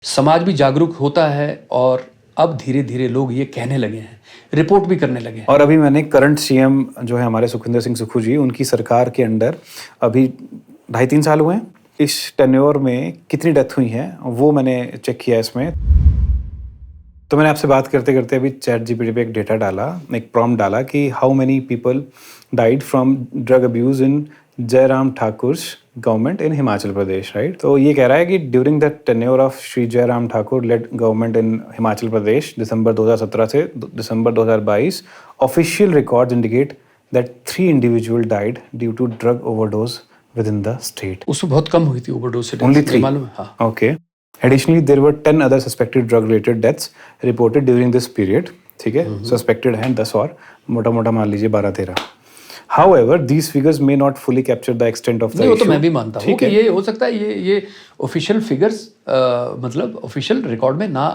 समाज भी जागरूक होता है और अब धीरे धीरे लोग ये कहने लगे हैं, रिपोर्ट भी करने लगे हैं। और अभी मैंने करंट सीएम जो है हमारे सुखविंदर सिंह सुक्खू जी, उनकी सरकार के अंडर अभी 2.5-3 साल हुए हैं। इस टेन्योर में कितनी डेथ हुई है वो मैंने चेक किया इसमें। तो मैंने आपसे बात करते करते अभी ChatGPT पे एक डेटा डाला, एक प्रॉम्प्ट डाला कि how many people died from drug abuse in Jairam Thakur government in Himachal Pradesh, right. तो ये कह रहा है कि during the tenure of Shri Jairam Thakur led government in Himachal Pradesh December 2017 से December 2022, official records indicate that 3 individual died due to drug overdose within the state. उसमें बहुत कम हुई थी ओवरडोज से, Only 3? मालूम है। हाँ। Okay. Additionally, there were 10 other suspected drug-related deaths reported during this period. ठीक है, suspected हैं 10 और मोटा-मोटा मान लीजिए 12-13. However, these figures may not fully capture the extent of the नहीं, वो तो issue. मैं भी मानता हूँ कि ये हो सकता है ये ऑफिशियल फिगर्स मतलब ऑफिशियल रिकॉर्ड में ना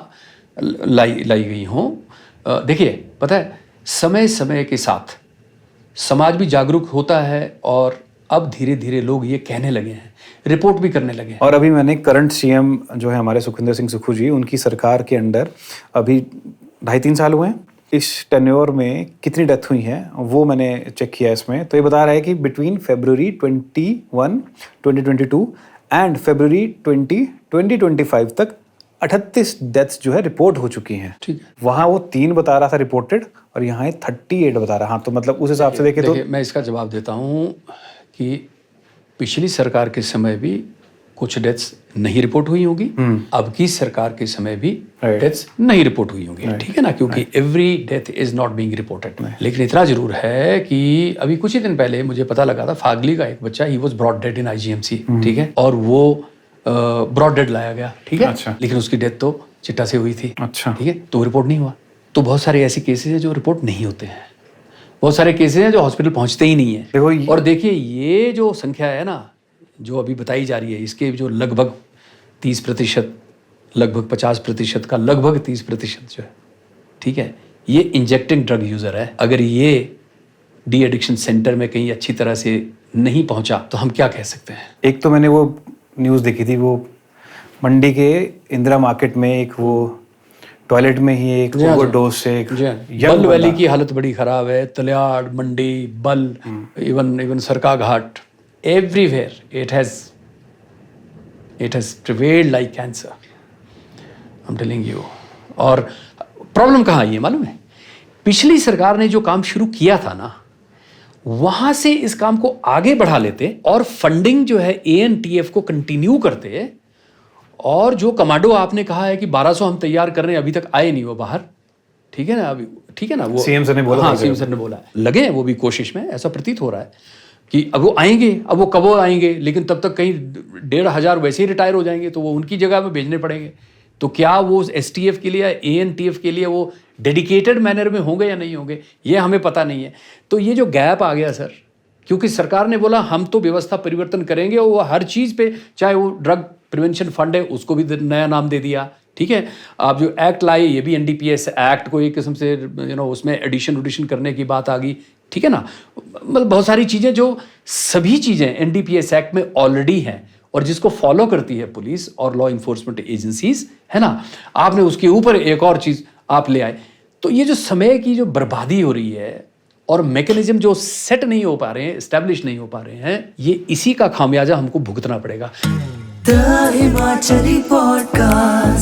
लाई गई हों। देखिए, पता है, समय समय के साथ समाज भी जागरूक होता है और अब धीरे धीरे लोग ये कहने लगे हैं, रिपोर्ट भी करने लगे हैं। और अभी मैंने करंट सीएम जो है हमारे सुखविंदर सिंह सुक्खू जी, उनकी सरकार के अंडर अभी 2.5-3 साल हुए हैं। इस टेन्योर में कितनी डेथ हुई है वो मैंने चेक किया इसमें। तो ये बता रहा है कि बिटवीन February 21, 2022 एंड February 2025 तक 38 डेथ्स जो है रिपोर्ट हो चुकी हैं। ठीक है। वहाँ वो 3 बता रहा था रिपोर्टेड और यहाँ 38 बता रहा। हाँ, तो मतलब उस हिसाब से देखें तो मैं इसका जवाब देता हूँ कि पिछली सरकार के समय भी कुछ डेथ्स नहीं रिपोर्ट हुई होंगी, अब की सरकार के समय भी डेथ्स नहीं रिपोर्ट हुई होंगी। ठीक है ना, क्योंकि every death is not being reported. लेकिन इतना जरूर है कि अभी कुछ ही दिन पहले मुझे पता लगा था, फागली का एक बच्चा, he was brought dead in IGMC, ठीक है, और वो ब्रॉट डेड लाया गया, ठीक है। अच्छा। लेकिन उसकी डेथ तो चिट्टा से हुई थी। अच्छा। ठीक है, तो रिपोर्ट नहीं हुआ। तो बहुत सारे ऐसे केसेस हैं जो रिपोर्ट नहीं होते हैं, बहुत सारे केसेस हैं जो हॉस्पिटल पहुंचते ही नहीं है। और देखिए, ये जो संख्या है ना जो अभी बताई जा रही है, इसके जो लगभग 30%, लगभग 50% का लगभग 30% जो है, ठीक है, ये इंजेक्टिंग ड्रग यूज़र है। अगर ये डी एडिक्शन सेंटर में कहीं अच्छी तरह से नहीं पहुंचा तो हम क्या कह सकते हैं। एक तो मैंने वो न्यूज़ देखी थी, वो मंडी के इंदिरा मार्केट में एक वो टॉयलेट में ही एक ओवरडोज से एक बल वैली की हालत बड़ी खराब है, तलियाड़, मंडी, Balh, even Sarkaghat, everywhere it has prevailed like cancer, I am telling you. और प्रॉब्लम कहाँ आई है मालूम है? पिछली सरकार ने जो काम शुरू किया था ना, वहां से इस काम को आगे बढ़ा लेते और फंडिंग जो है ANTF को कंटिन्यू करते, और जो कमांडो आपने कहा है कि 1200 हम तैयार कर रहे हैं, अभी तक आए नहीं वो बाहर, ठीक है ना, अभी ठीक है ना, वो सीएम सर ने बोला। हाँ, सीएम सर ने बोला है, लगे हैं वो भी कोशिश में, ऐसा प्रतीत हो रहा है कि अब वो आएंगे, अब वो कब आएंगे, लेकिन तब तक कहीं 1,500 वैसे ही रिटायर हो जाएंगे, तो वो उनकी जगह में भेजने पड़ेंगे। तो क्या वो STF के लिए या ANTF के लिए वो डेडिकेटेड मैनर में होंगे या नहीं होंगे, ये हमें पता नहीं है। तो ये जो गैप आ गया सर, क्योंकि सरकार ने बोला हम तो व्यवस्था परिवर्तन करेंगे, और वो हर चीज़ पे, चाहे वो ड्रग प्रिवेंशन फंड है उसको भी नया नाम दे दिया, ठीक है। आप जो एक्ट लाए, ये भी NDPS एक्ट को एक किस्म से उसमें एडिशन करने की बात आ गई, ठीक है ना। मतलब बहुत सारी चीज़ें, जो सभी चीज़ें NDPS एक्ट में ऑलरेडी हैं और जिसको फॉलो करती है पुलिस और लॉ इन्फोर्समेंट एजेंसीज, है ना, आपने उसके ऊपर एक और चीज़ आप ले आए। तो ये जो समय की जो बर्बादी हो रही है और मैकेनिज्म जो सेट नहीं हो पा रहे हैं, एस्टैब्लिश नहीं हो पा रहे हैं, ये इसी का खामियाजा हमको भुगतना पड़ेगा। The Himachali podcast.